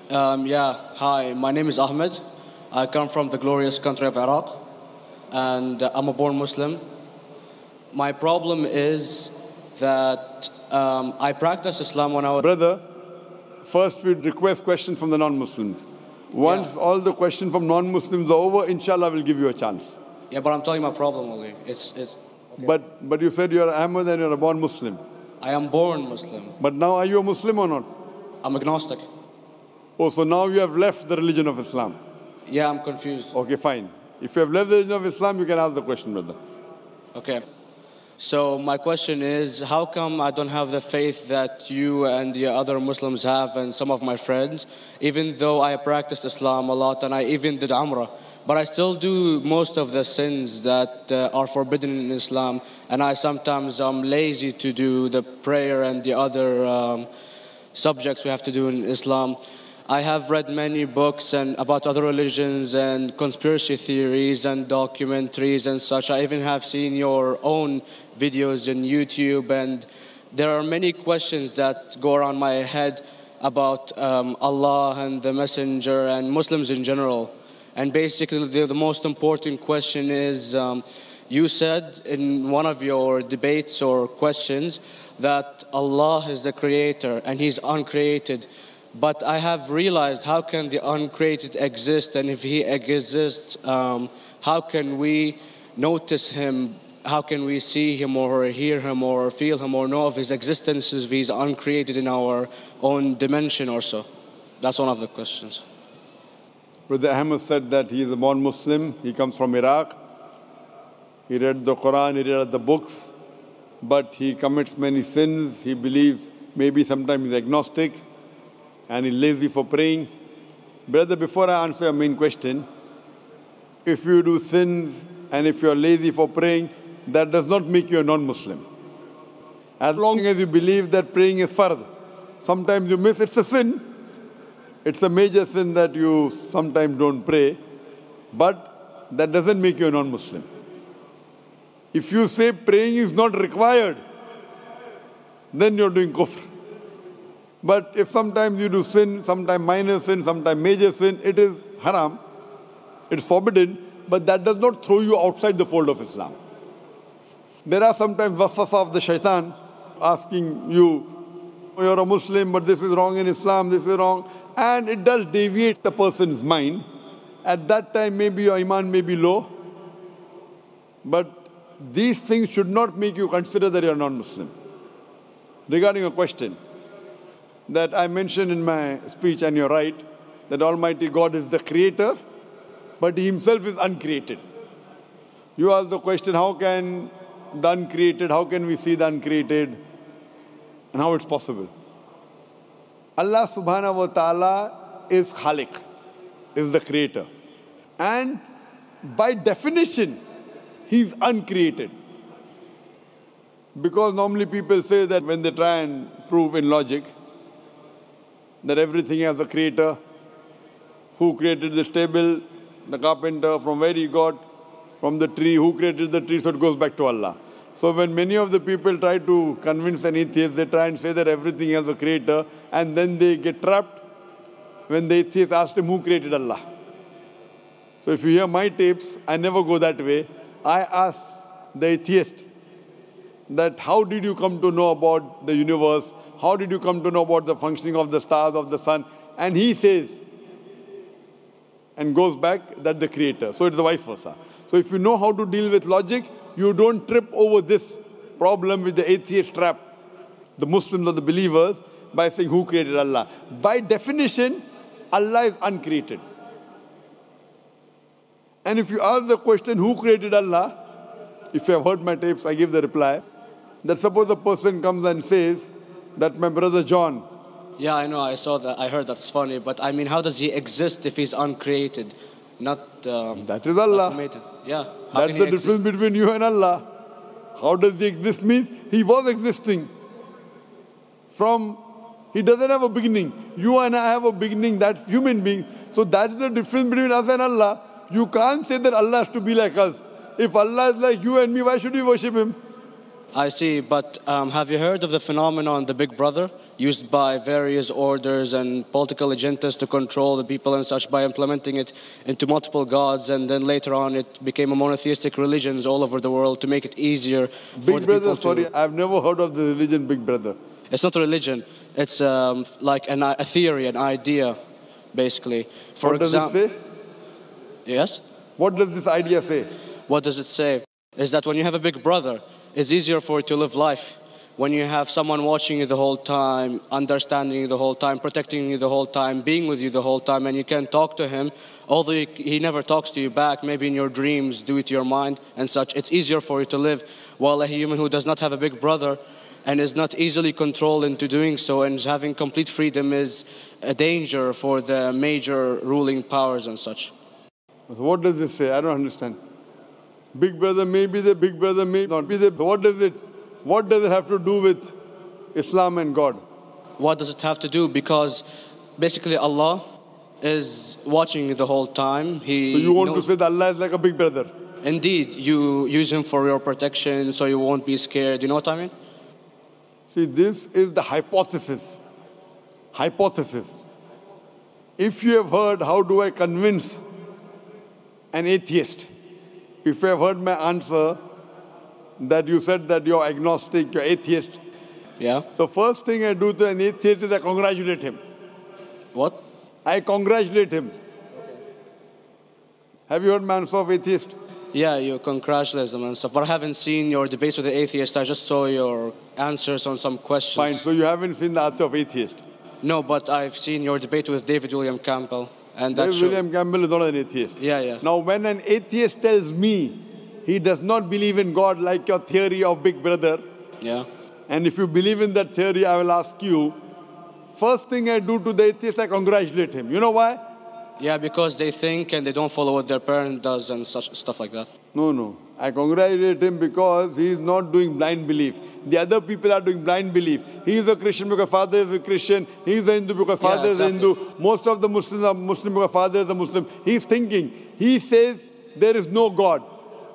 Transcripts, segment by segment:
Hi, my name is Ahmed. I come from the glorious country of Iraq, and I'm a born Muslim. My problem is that I practiced Islam when I was... Brother, first we request questions from the non-Muslims. Once all the questions from non-Muslims are over, inshallah, we'll give you a chance. Yeah, but I'm telling you my problem only. Okay. But you said you're Ahmed and you're a born Muslim. I am born Muslim. But now are you a Muslim or not? I'm agnostic. Oh, so now you have left the religion of Islam. Yeah, I'm confused. Okay, fine. If you have left the religion of Islam, you can ask the question, brother. Okay. So my question is, how come I don't have the faith that you and the other Muslims have and some of my friends, even though I practiced Islam a lot and I even did Umrah, but I still do most of the sins that are forbidden in Islam, and I sometimes am lazy to do the prayer and the other subjects we have to do in Islam. I have read many books about other religions and conspiracy theories and documentaries and such. I even have seen your own videos on YouTube, and there are many questions that go around my head about Allah and the Messenger and Muslims in general. And basically the most important question is, you said in one of your debates or questions that Allah is the creator and He's uncreated. But I have realized, how can the uncreated exist? And if He exists, how can we notice Him? How can we see Him or hear Him or feel Him or know of His existence if He's uncreated in our own dimension or so? That's one of the questions. Brother Ahmed said that he is a born Muslim. He comes from Iraq. He read the Quran, he read the books, but he commits many sins. He believes maybe sometimes he's agnostic and he's lazy for praying. Brother, before I answer your main question, if you do sins and if you're lazy for praying, that does not make you a non-Muslim. As long as you believe that praying is fard, sometimes you miss, it's a sin. It's a major sin that you sometimes don't pray, but that doesn't make you a non-Muslim. If you say praying is not required, then you're doing kufr. But if sometimes you do sin, sometimes minor sin, sometimes major sin, it is haram, it's forbidden, but that does not throw you outside the fold of Islam. There are sometimes waswasa of the shaitan asking you, you're a Muslim, but this is wrong in Islam, this is wrong. And it does deviate the person's mind. At that time, maybe your iman may be low. But these things should not make you consider that you're non-Muslim. Regarding a question that I mentioned in my speech, and you're right, that Almighty God is the creator, but He Himself is uncreated. You ask the question, how can the uncreated, how can we see the uncreated, and how it's possible? Allah subhanahu wa ta'ala is Khaliq, is the creator. And by definition, He's uncreated. Because normally people say that when they try and prove in logic that everything has a creator, who created this table, the carpenter, from where he got, from the tree, who created the tree, so it goes back to Allah. So when many of the people try to convince an atheist, they try and say that everything has a creator, and then they get trapped when the atheist asks him who created Allah. So if you hear my tapes, I never go that way. I ask the atheist that how did you come to know about the universe? How did you come to know about the functioning of the stars, of the sun? And he says, and goes back, that the creator. So it's the vice versa. So if you know how to deal with logic, you don't trip over this problem with the atheist trap, the Muslims or the believers, by saying who created Allah. By definition, Allah is uncreated. And if you ask the question, who created Allah? If you have heard my tapes, I give the reply. That suppose a person comes and says that my brother John. Yeah, I know, I saw that, I heard that's funny, but I mean, how does he exist if he's uncreated? Not that is Allah. Yeah. That's the difference between you and Allah. How does he exist means he was existing. He doesn't have a beginning. You and I have a beginning, that's human being. So that's the difference between us and Allah. You can't say that Allah has to be like us. If Allah is like you and me, why should we worship Him? I see, but have you heard of the phenomenon, the Big Brother, used by various orders and political agendas to control the people and such by implementing it into multiple gods, and then later on it became a monotheistic religions all over the world to make it easier for the people to... Sorry, I've never heard of the religion Big Brother. It's not a religion. It's like a theory, an idea, basically. For what does it say? Yes? What does this idea say? What does it say? Is that when you have a big brother, it's easier for you to live life. When you have someone watching you the whole time, understanding you the whole time, protecting you the whole time, being with you the whole time, and you can talk to him, although he never talks to you back, maybe in your dreams, due to your mind and such, it's easier for you to live. While a human who does not have a big brother and is not easily controlled into doing so and is having complete freedom is a danger for the major ruling powers and such. What does this say? I don't understand. Big brother may be the big brother may not be the... What does it have to do with Islam and God? What does it have to do? Because basically Allah is watching you the whole time. So you want to say that Allah is like a big brother? Indeed, you use him for your protection so you won't be scared. You know what I mean? See, this is the hypothesis. Hypothesis. If you have heard, how do I convince an atheist? If you have heard my answer, that you said that you're agnostic, you're atheist. Yeah. So first thing I do to an atheist is I congratulate him. What? I congratulate him. Okay. Have you heard my answer of atheist? Yeah, you congratulate them and stuff. But I haven't seen your debates with the atheist. I just saw your answers on some questions. Fine. So you haven't seen the answer of atheist? No, but I've seen your debate with David William Campbell. And David William Campbell is not an atheist. Yeah, yeah. Now, when an atheist tells me he does not believe in God like your theory of Big Brother, yeah, and if you believe in that theory, I will ask you, first thing I do to the atheist, I congratulate him. You know why? Yeah, because they think and they don't follow what their parent does and such stuff like that. No. I congratulate him because he is not doing blind belief. The other people are doing blind belief. He is a Christian because father is a Christian. He is a Hindu because father is a Hindu. Most of the Muslims are Muslim because father is a Muslim. He is thinking. He says there is no God.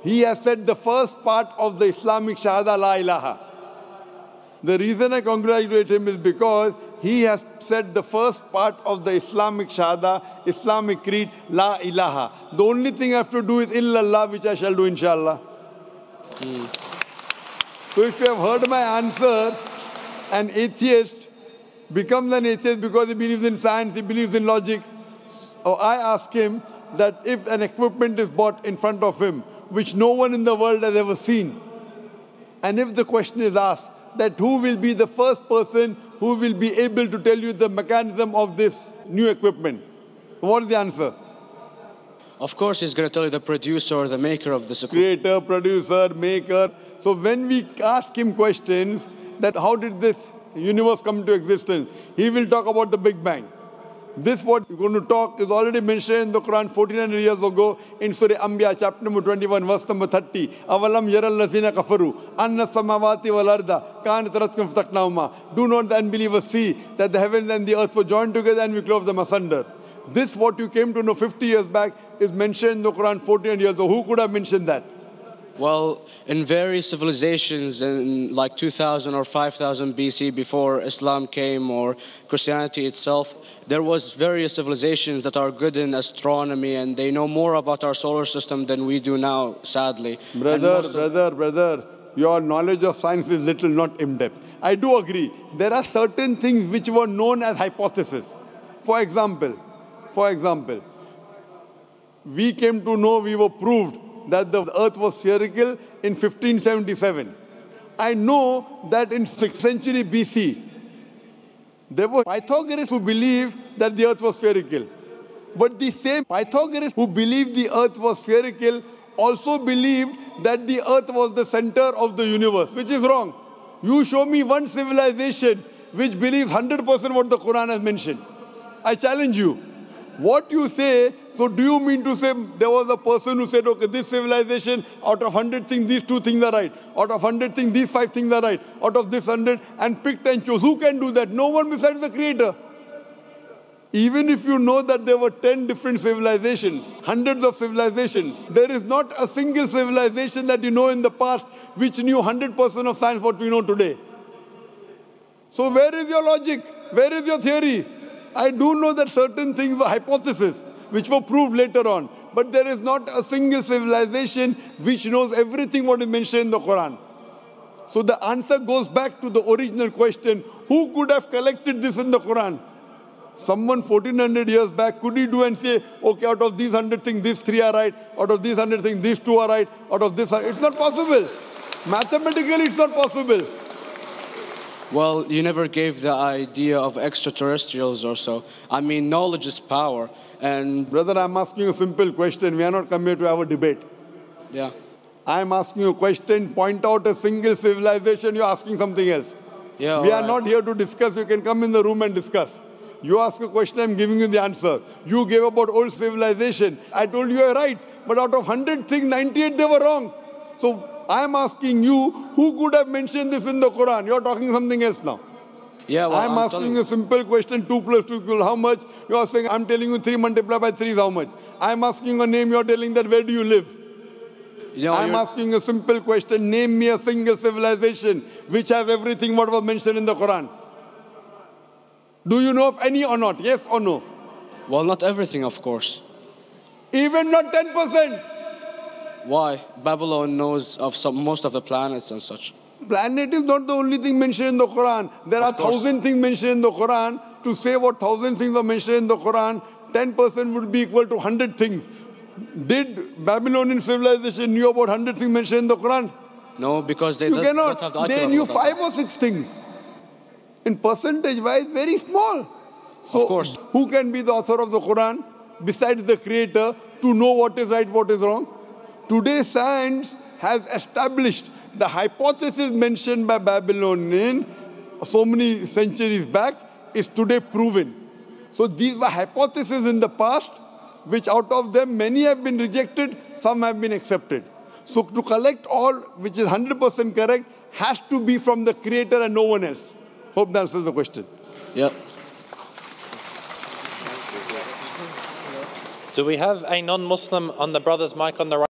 He has said the first part of the Islamic Shahada, La ilaha. The reason I congratulate him is because he has said the first part of the Islamic Shahada, Islamic creed, La ilaha. The only thing I have to do is illallah, which I shall do inshallah. So if you have heard my answer, an atheist becomes an atheist because he believes in science, he believes in logic. Or I ask him that if an equipment is bought in front of him, which no one in the world has ever seen, and if the question is asked, that who will be the first person who will be able to tell you the mechanism of this new equipment? What is the answer? Of course, he's going to tell you the producer or the maker of this equipment. Creator, producer, maker. So when we ask him questions that how did this universe come into existence, he will talk about the Big Bang. This what we're going to talk is already mentioned in the Quran 1400 years ago in Surah Anbiya chapter number 21 verse number 30. Avalam yaral lazina kafaru anna samawati wal arda kanat ratkum fataqnahuma. Do not the unbelievers see that the heavens and the earth were joined together and we clove them asunder. This what you came to know 50 years back is mentioned in the Quran 1400 years ago. Who could have mentioned that? Well, in various civilizations in like 2000 or 5000 BC before Islam came or Christianity itself, there was various civilizations that are good in astronomy and they know more about our solar system than we do now, sadly. Brother, your knowledge of science is little, not in-depth. I do agree. There are certain things which were known as hypotheses. For example, we came to know, we were proved that the earth was spherical in 1577. I know that in 6th century BC, there were Pythagoreans who believed that the earth was spherical. But the same Pythagoreans who believed the earth was spherical also believed that the earth was the center of the universe, which is wrong. You show me one civilization which believes 100% what the Quran has mentioned. I challenge you. What you say, so do you mean to say there was a person who said, okay, this civilization, out of 100 things, these 2 things are right. Out of 100 things, these 5 things are right. Out of this 100, and picked and chose. Who can do that? No one besides the Creator. Even if you know that there were 10 different civilizations, hundreds of civilizations, there is not a single civilization that you know in the past which knew 100% of science what we know today. So where is your logic? Where is your theory? I do know that certain things were hypotheses, which were proved later on. But there is not a single civilization which knows everything what is mentioned in the Quran. So the answer goes back to the original question, who could have collected this in the Quran? Someone 1400 years back, could he do and say, okay, out of these 100 things, these 3 are right. Out of these 100 things, these 2 are right. Out of this, it's not possible. Mathematically, it's not possible. Well, you never gave the idea of extraterrestrials or so. I mean, knowledge is power. And brother, I'm asking a simple question. We are not come here to have a debate. Yeah. I'm asking you a question. Point out a single civilization. You're asking something else. Yeah. We are not here to discuss. You can come in the room and discuss. You ask a question, I'm giving you the answer. You gave about old civilization. I told you you're right. But out of 100 things, 98 they were wrong. So I'm asking you, who could have mentioned this in the Quran? You're talking something else now. Yeah, well, I'm asking a simple question, 2 plus 2 equals how much? You're saying, I'm telling you 3 multiplied by 3 is how much? I'm asking a name, you're telling that where do you live? I'm asking a simple question, name me a single civilization which has everything what was mentioned in the Quran. Do you know of any or not? Yes or no? Well, not everything, of course. Even not 10%? Why? Babylon knows of most of the planets and such. Planet is not the only thing mentioned in the Quran. There are 1,000 things mentioned in the Quran. To say what 1,000 things are mentioned in the Quran, 10% would be equal to 100 things. Did Babylonian civilization knew about 100 things mentioned in the Quran? No, because they don't have the IQ. They knew 5 or 6 things. In percentage-wise, very small. So, of course. Who can be the author of the Quran besides the creator to know what is right, what is wrong? Today, science has established the hypothesis mentioned by Babylonian so many centuries back is today proven. So these were hypotheses in the past, which out of them many have been rejected, some have been accepted. So to collect all which is 100% correct has to be from the creator and no one else. Hope that answers the question. Yeah. Do we have a non-Muslim on the brother's mic on the right?